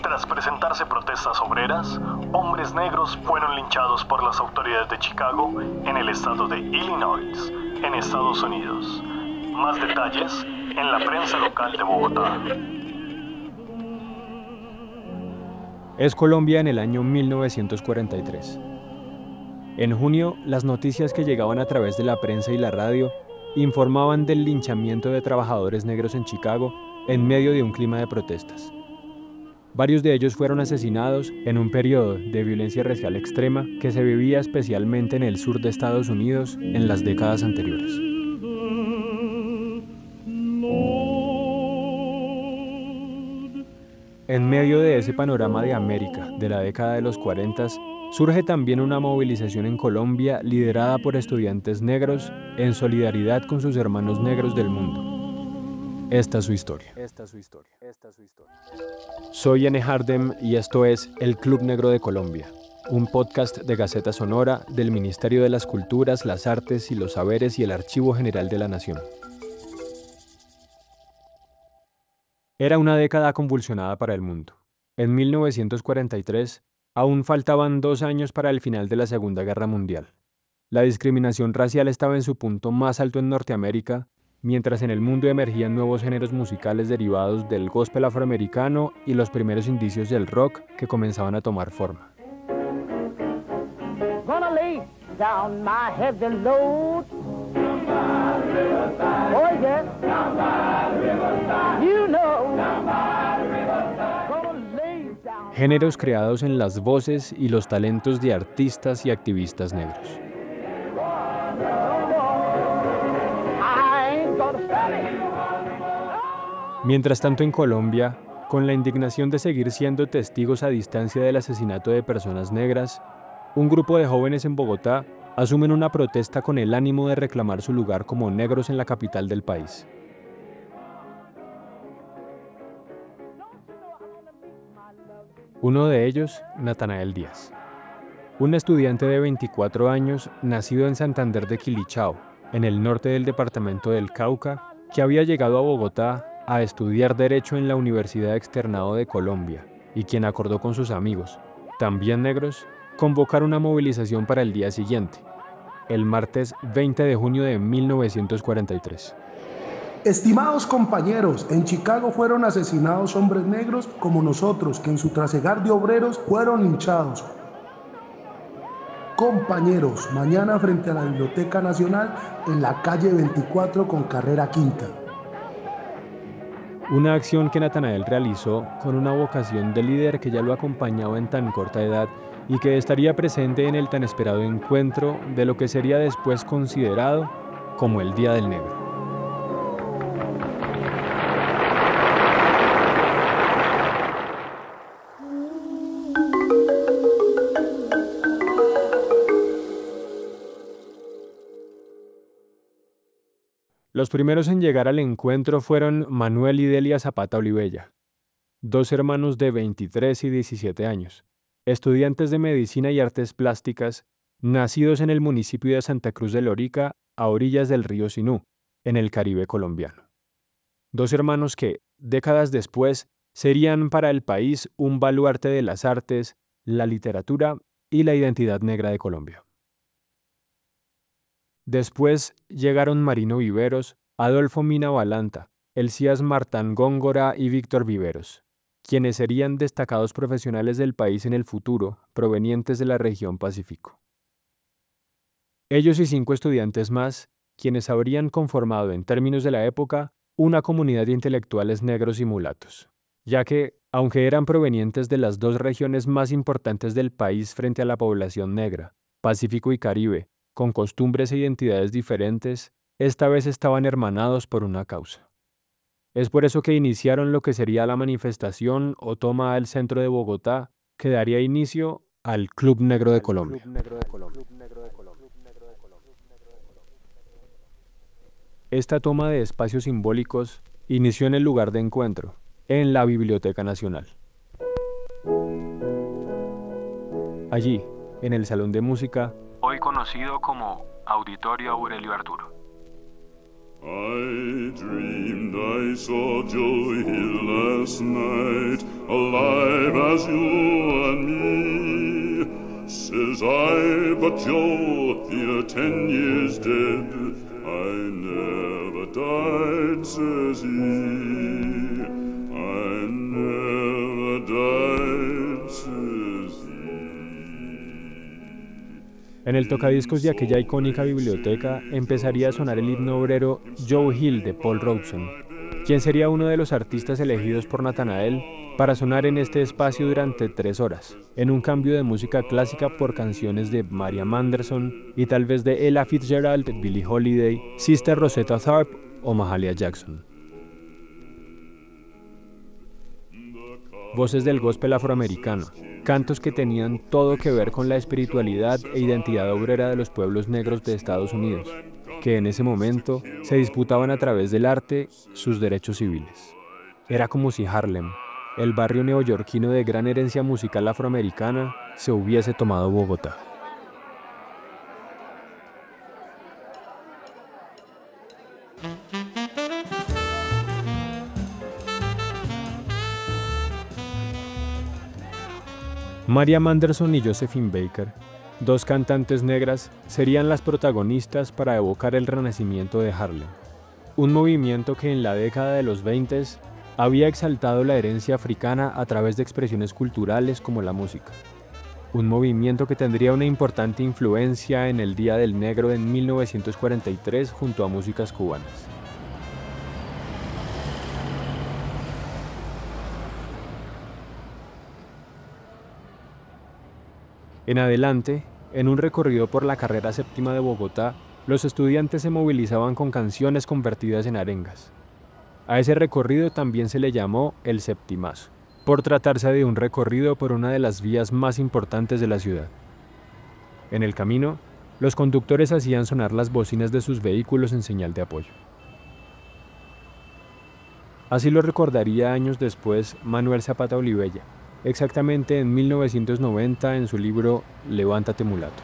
Tras presentarse protestas obreras, hombres negros fueron linchados por las autoridades de Chicago en el estado de Illinois, en Estados Unidos. Más detalles en la prensa local de Bogotá. Es Colombia en el año 1943. En junio, las noticias que llegaban a través de la prensa y la radio informaban del linchamiento de trabajadores negros en Chicago en medio de un clima de protestas. Varios de ellos fueron asesinados en un periodo de violencia racial extrema que se vivía especialmente en el sur de Estados Unidos en las décadas anteriores. En medio de ese panorama de América de la década de los 40, surge también una movilización en Colombia liderada por estudiantes negros en solidaridad con sus hermanos negros del mundo. Esta es su historia. Soy N. Hardem y esto es El Club Negro de Colombia, un podcast de Gaceta Sonora del Ministerio de las Culturas, las Artes y los Saberes y el Archivo General de la Nación. Era una década convulsionada para el mundo. En 1943, aún faltaban 2 años para el final de la Segunda Guerra Mundial. La discriminación racial estaba en su punto más alto en Norteamérica, mientras en el mundo emergían nuevos géneros musicales derivados del gospel afroamericano y los primeros indicios del rock que comenzaban a tomar forma. Géneros creados en las voces y los talentos de artistas y activistas negros. Mientras tanto en Colombia, con la indignación de seguir siendo testigos a distancia del asesinato de personas negras, un grupo de jóvenes en Bogotá asumen una protesta con el ánimo de reclamar su lugar como negros en la capital del país. Uno de ellos, Natanael Díaz, un estudiante de 24 años nacido en Santander de Quilichao, en el norte del departamento del Cauca, que había llegado a Bogotá a estudiar Derecho en la Universidad Externado de Colombia y quien acordó con sus amigos, también negros, convocar una movilización para el día siguiente, el martes 20 de junio de 1943. Estimados compañeros, en Chicago fueron asesinados hombres negros como nosotros, que en su trasegar de obreros fueron linchados. Compañeros, mañana frente a la Biblioteca Nacional, en la calle 24 con carrera quinta. Una acción que Natanael realizó con una vocación de líder que ya lo acompañaba en tan corta edad y que estaría presente en el tan esperado encuentro de lo que sería después considerado como el Día del Negro. Los primeros en llegar al encuentro fueron Manuel y Delia Zapata Olivella, 2 hermanos de 23 y 17 años, estudiantes de Medicina y Artes Plásticas, nacidos en el municipio de Santa Cruz de Lorica, a orillas del río Sinú, en el Caribe colombiano. 2 hermanos que, décadas después, serían para el país un baluarte de las artes, la literatura y la identidad negra de Colombia. Después llegaron Marino Viveros, Adolfo Mina Balanta, Elías Martán Góngora y Víctor Viveros, quienes serían destacados profesionales del país en el futuro, provenientes de la región Pacífico. Ellos y 5 estudiantes más, quienes habrían conformado en términos de la época una comunidad de intelectuales negros y mulatos, ya que, aunque eran provenientes de las 2 regiones más importantes del país frente a la población negra, Pacífico y Caribe, con costumbres e identidades diferentes, esta vez estaban hermanados por una causa. Es por eso que iniciaron lo que sería la manifestación o toma al centro de Bogotá, que daría inicio al Club Negro de Colombia. Esta toma de espacios simbólicos inició en el lugar de encuentro, en la Biblioteca Nacional. Allí, en el Salón de Música, hoy conocido como Auditorio Aurelio Arturo. I dreamed I saw Joe Hill last night, alive alive as you and me. Says I, but Joe, you're 10 years dead. I never died, says he. I never died, says he. En el tocadiscos de aquella icónica biblioteca empezaría a sonar el himno obrero Joe Hill de Paul Robeson, quien sería uno de los artistas elegidos por Nathanael para sonar en este espacio durante 3 horas, en un cambio de música clásica por canciones de Marian Anderson y tal vez de Ella Fitzgerald, Billie Holiday, Sister Rosetta Tharpe o Mahalia Jackson. Voces del gospel afroamericano, cantos que tenían todo que ver con la espiritualidad e identidad obrera de los pueblos negros de Estados Unidos, que en ese momento se disputaban a través del arte sus derechos civiles. Era como si Harlem, el barrio neoyorquino de gran herencia musical afroamericana, se hubiese tomado Bogotá. Marian Anderson y Josephine Baker, dos cantantes negras, serían las protagonistas para evocar el renacimiento de Harlem, un movimiento que en la década de los 20 había exaltado la herencia africana a través de expresiones culturales como la música. Un movimiento que tendría una importante influencia en el Día del Negro en 1943 junto a músicas cubanas. En adelante, en un recorrido por la carrera séptima de Bogotá, los estudiantes se movilizaban con canciones convertidas en arengas. A ese recorrido también se le llamó el Septimazo, por tratarse de un recorrido por una de las vías más importantes de la ciudad. En el camino, los conductores hacían sonar las bocinas de sus vehículos en señal de apoyo. Así lo recordaría años después Manuel Zapata Olivella, exactamente en 1990 en su libro Levántate mulato.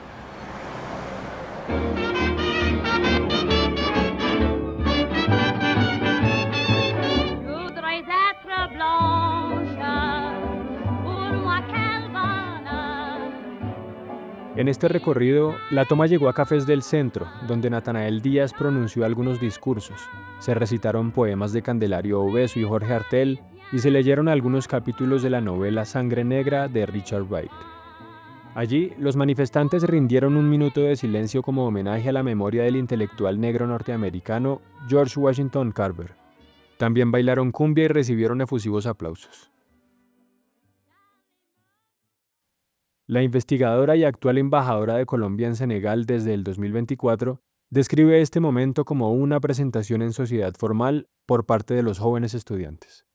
En este recorrido, la toma llegó a Cafés del Centro, donde Natanael Díaz pronunció algunos discursos. Se recitaron poemas de Candelario Obeso y Jorge Artel, y se leyeron algunos capítulos de la novela Sangre Negra de Richard Wright. Allí, los manifestantes rindieron un minuto de silencio como homenaje a la memoria del intelectual negro norteamericano George Washington Carver. También bailaron cumbia y recibieron efusivos aplausos. La investigadora y actual embajadora de Colombia en Senegal desde el 2024 describe este momento como una presentación en sociedad formal por parte de los jóvenes estudiantes.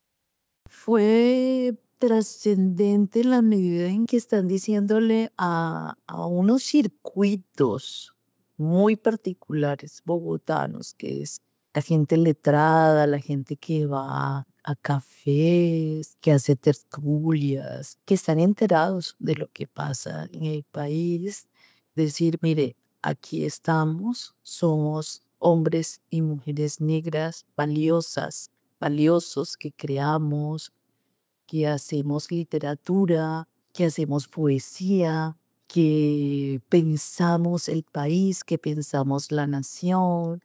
Fue trascendente en la medida en que están diciéndole a unos circuitos muy particulares bogotanos, que es la gente letrada, la gente que va a cafés, que hace tertulias, que están enterados de lo que pasa en el país. Decir, mire, aquí estamos, somos hombres y mujeres negras valiosas, valiosos, que creamos, que hacemos literatura, que hacemos poesía, que pensamos el país, que pensamos la nación,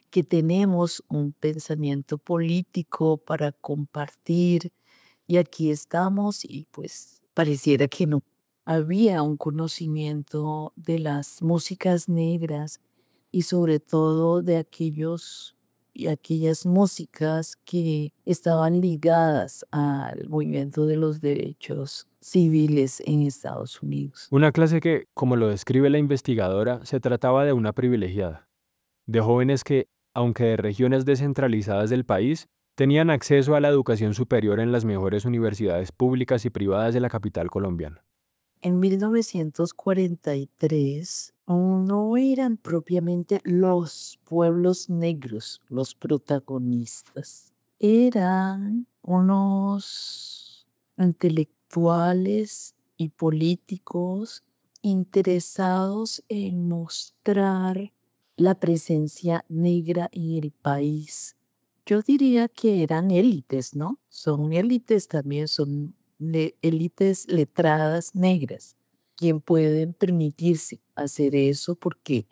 que tenemos un pensamiento político para compartir. Y aquí estamos y pues pareciera que no había un conocimiento de las músicas negras y sobre todo de aquellos y aquellas músicas que estaban ligadas al movimiento de los derechos civiles en Estados Unidos. Una clase que, como lo describe la investigadora, se trataba de una privilegiada, de jóvenes que, aunque de regiones descentralizadas del país, tenían acceso a la educación superior en las mejores universidades públicas y privadas de la capital colombiana. En 1943 no eran propiamente los pueblos negros los protagonistas, eran unos intelectuales y políticos interesados en mostrar la presencia negra en el país. Yo diría que eran élites, ¿no? Son élites, también son élites letradas negras, quien pueden permitirse hacer eso porque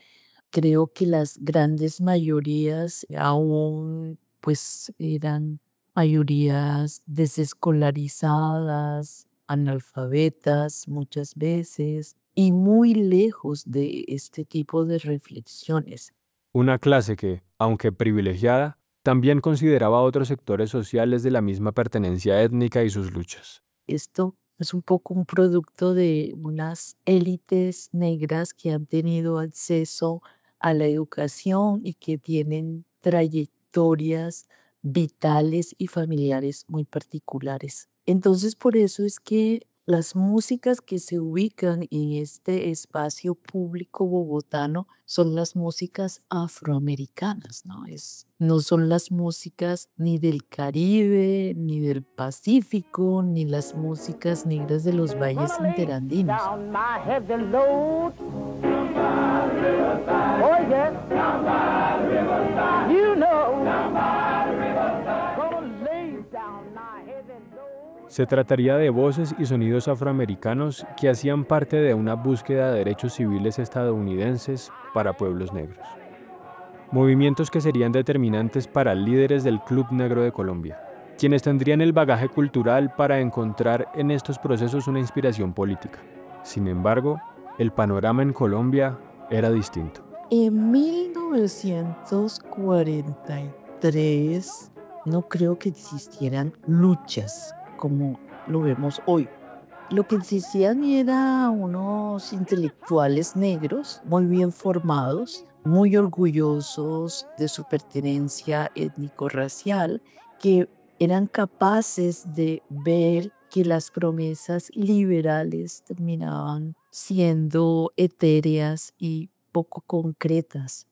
creo que las grandes mayorías aún pues eran mayorías desescolarizadas, analfabetas muchas veces y muy lejos de este tipo de reflexiones. Una clase que, aunque privilegiada, también consideraba a otros sectores sociales de la misma pertenencia étnica y sus luchas. Esto es un poco un producto de unas élites negras que han tenido acceso a la educación y que tienen trayectorias vitales y familiares muy particulares. Entonces, por eso es que las músicas que se ubican en este espacio público bogotano son las músicas afroamericanas, ¿no? No son las músicas ni del Caribe, ni del Pacífico, ni las músicas negras de los valles interandinos. Se trataría de voces y sonidos afroamericanos que hacían parte de una búsqueda de derechos civiles estadounidenses para pueblos negros. Movimientos que serían determinantes para líderes del Club Negro de Colombia, quienes tendrían el bagaje cultural para encontrar en estos procesos una inspiración política. Sin embargo, el panorama en Colombia era distinto. En 1943 no creo que existieran luchas como lo vemos hoy. Lo que existían eran unos intelectuales negros muy bien formados, muy orgullosos de su pertenencia étnico-racial, que eran capaces de ver que las promesas liberales terminaban siendo etéreas y poco concretas,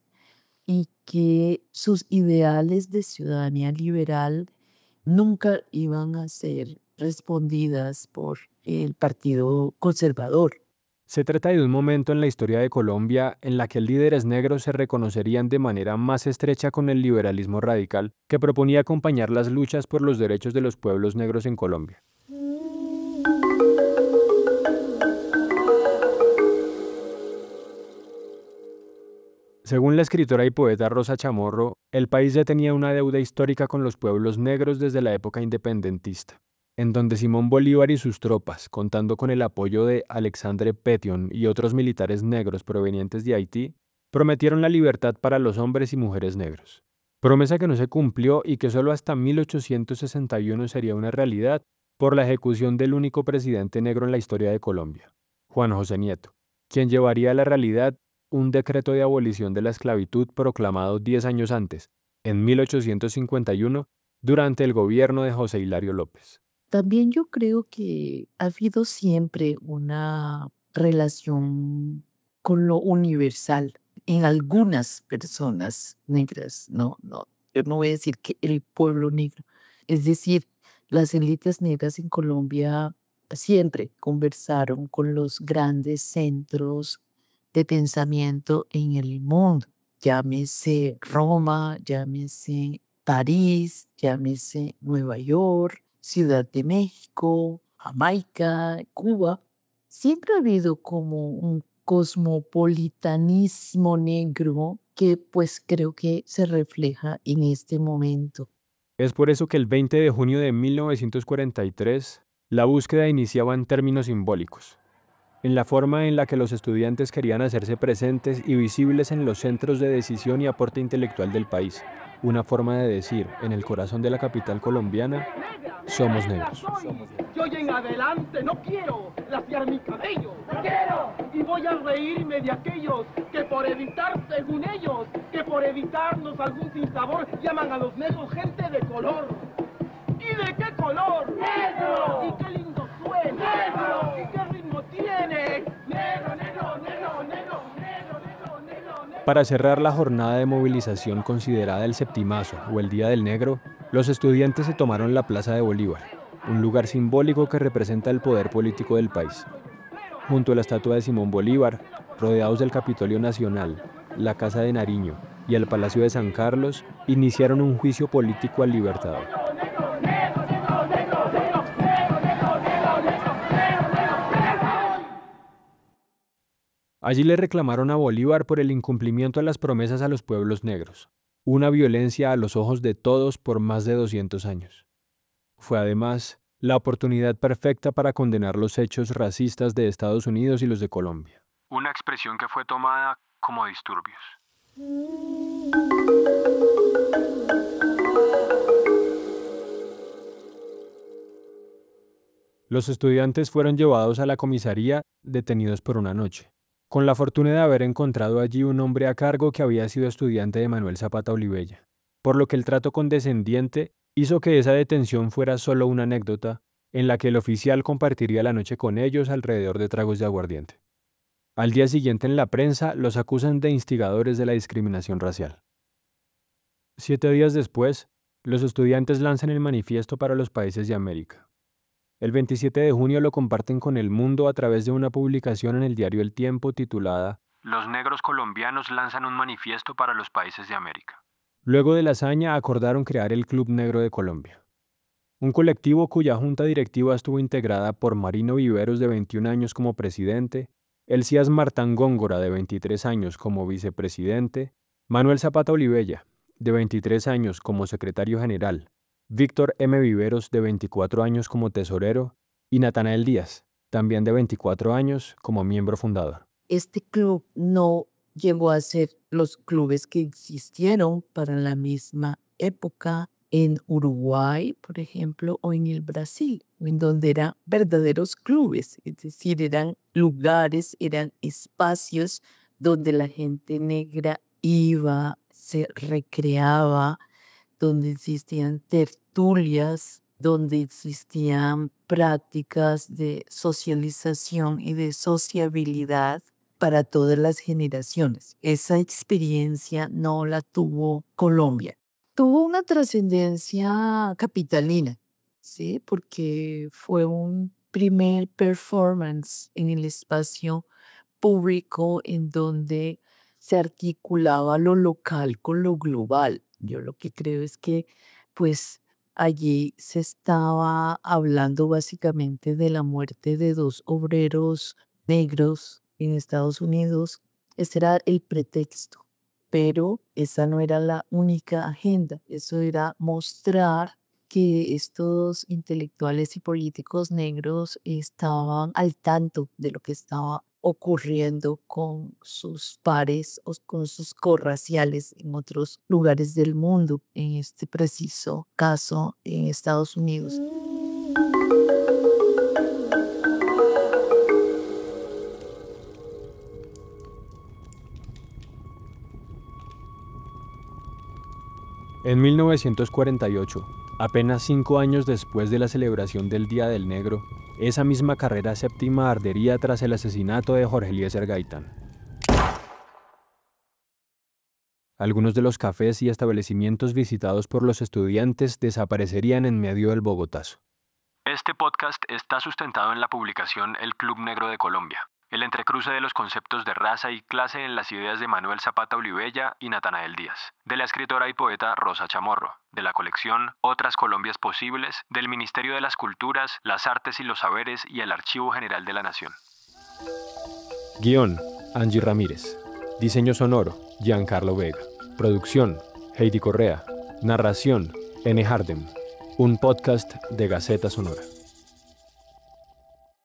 y que sus ideales de ciudadanía liberal nunca iban a ser respondidas por el Partido Conservador. Se trata de un momento en la historia de Colombia en la que líderes negros se reconocerían de manera más estrecha con el liberalismo radical que proponía acompañar las luchas por los derechos de los pueblos negros en Colombia. Según la escritora y poeta Rosa Chamorro, el país ya tenía una deuda histórica con los pueblos negros desde la época independentista, en donde Simón Bolívar y sus tropas, contando con el apoyo de Alexandre Pétion y otros militares negros provenientes de Haití, prometieron la libertad para los hombres y mujeres negros. Promesa que no se cumplió y que solo hasta 1861 sería una realidad por la ejecución del único presidente negro en la historia de Colombia, Juan José Nieto, quien llevaría a la realidad un decreto de abolición de la esclavitud proclamado 10 años antes, en 1851, durante el gobierno de José Hilario López. También yo creo que ha habido siempre una relación con lo universal en algunas personas negras, yo no voy a decir que el pueblo negro, es decir, las élites negras en Colombia siempre conversaron con los grandes centros de pensamiento en el mundo, llámese Roma, llámese París, llámese Nueva York, Ciudad de México, Jamaica, Cuba. Siempre ha habido como un cosmopolitanismo negro que pues creo que se refleja en este momento. Es por eso que el 20 de junio de 1943, la búsqueda iniciaba en términos simbólicos, en la forma en la que los estudiantes querían hacerse presentes y visibles en los centros de decisión y aporte intelectual del país. Una forma de decir, en el corazón de la capital colombiana, somos negros. Yo en adelante no quiero laciar mi cabello. Quiero y voy a reírme de aquellos que por evitar, según ellos, que por evitarnos algún sinsabor llaman a los negros gente de color. ¿Y de qué color? ¡Negro! ¿Y qué lindo suena? ¡Negro! ¿Y qué ritmo tiene? ¡Negro, negro, negro, negro, negro, negro, negro, negro! Para cerrar la jornada de movilización considerada el Septimazo o el Día del Negro, los estudiantes se tomaron la Plaza de Bolívar, un lugar simbólico que representa el poder político del país. Junto a la estatua de Simón Bolívar, rodeados del Capitolio Nacional, la Casa de Nariño y el Palacio de San Carlos, iniciaron un juicio político al Libertador. Allí le reclamaron a Bolívar por el incumplimiento de las promesas a los pueblos negros, una violencia a los ojos de todos por más de 200 años. Fue además la oportunidad perfecta para condenar los hechos racistas de Estados Unidos y los de Colombia. Una expresión que fue tomada como disturbios. Los estudiantes fueron llevados a la comisaría, detenidos por una noche, con la fortuna de haber encontrado allí un hombre a cargo que había sido estudiante de Manuel Zapata Olivella, por lo que el trato condescendiente hizo que esa detención fuera solo una anécdota en la que el oficial compartiría la noche con ellos alrededor de tragos de aguardiente. Al día siguiente en la prensa los acusan de instigadores de la discriminación racial. 7 días después, los estudiantes lanzan el Manifiesto para los Países de América. El 27 de junio lo comparten con el mundo a través de una publicación en el diario El Tiempo titulada «Los negros colombianos lanzan un manifiesto para los países de América». Luego de la hazaña acordaron crear el Club Negro de Colombia, un colectivo cuya junta directiva estuvo integrada por Marino Viveros, de 21 años, como presidente, Elías Martán Góngora, de 23 años, como vicepresidente, Manuel Zapata Olivella, de 23 años, como secretario general, Víctor M. Viveros, de 24 años, como tesorero, y Natanael Díaz, también de 24 años, como miembro fundador. Este club no llegó a ser los clubes que existieron para la misma época en Uruguay, por ejemplo, o en el Brasil, en donde eran verdaderos clubes, es decir, eran lugares, eran espacios donde la gente negra iba, se recreaba, donde existían tertulias, donde existían prácticas de socialización y de sociabilidad para todas las generaciones. Esa experiencia no la tuvo Colombia. Tuvo una trascendencia capitalina, ¿sí? Porque fue un primer performance en el espacio público en donde se articulaba lo local con lo global. Yo lo que creo es que, pues, allí se estaba hablando básicamente de la muerte de 2 obreros negros en Estados Unidos. Ese era el pretexto, pero esa no era la única agenda. Eso era mostrar que estos intelectuales y políticos negros estaban al tanto de lo que estaba ocurriendo con sus pares o con sus corraciales en otros lugares del mundo, en este preciso caso en Estados Unidos. En 1948, apenas 5 años después de la celebración del Día del Negro, esa misma carrera séptima ardería tras el asesinato de Jorge Eliezer Gaitán. Algunos de los cafés y establecimientos visitados por los estudiantes desaparecerían en medio del Bogotazo. Este podcast está sustentado en la publicación El Club Negro de Colombia, el entrecruce de los conceptos de raza y clase en las ideas de Manuel Zapata Olivella y Natanael Díaz, de la escritora y poeta Rosa Chamorro, de la colección Otras Colombias Posibles, del Ministerio de las Culturas, las Artes y los Saberes y el Archivo General de la Nación. Guión, Angie Ramírez. Diseño sonoro, Giancarlo Vega. Producción, Heidi Correa. Narración, N. Hardem. Un podcast de Gaceta Sonora.